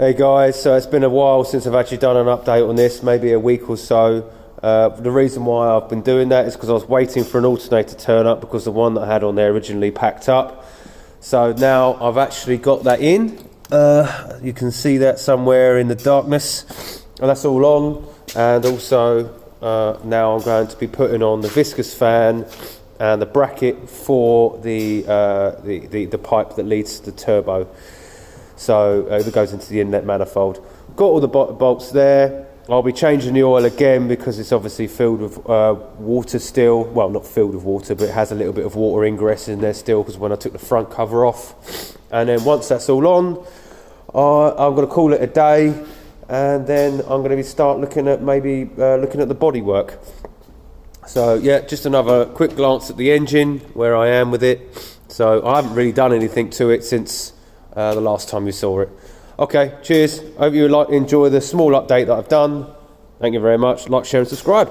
Hey guys, so it's been a while since I've actually done an update on this, maybe a week or so. The reason why I've been doing that is because I was waiting for an alternator to turn up because the one that I had on there originally packed up. So now I've actually got that in. You can see that somewhere in the darkness, and that's all on. And also now I'm going to be putting on the viscous fan and the bracket for the pipe that leads to the turbo. So that goes into the inlet manifold. Got all the bolts there. I'll be changing the oil again because it's obviously filled with water still. Well, not filled with water, but it has a little bit of water ingress in there still because when I took the front cover off. And then once that's all on, I'm going to call it a day, and then I'm going to start looking at maybe looking at the bodywork. So yeah, just another quick glance at the engine, where I am with it. So I haven't really done anything to it since the last time you saw it. Okay, cheers. Hope you enjoy the small update that I've done. Thank you very much. Like, share and subscribe.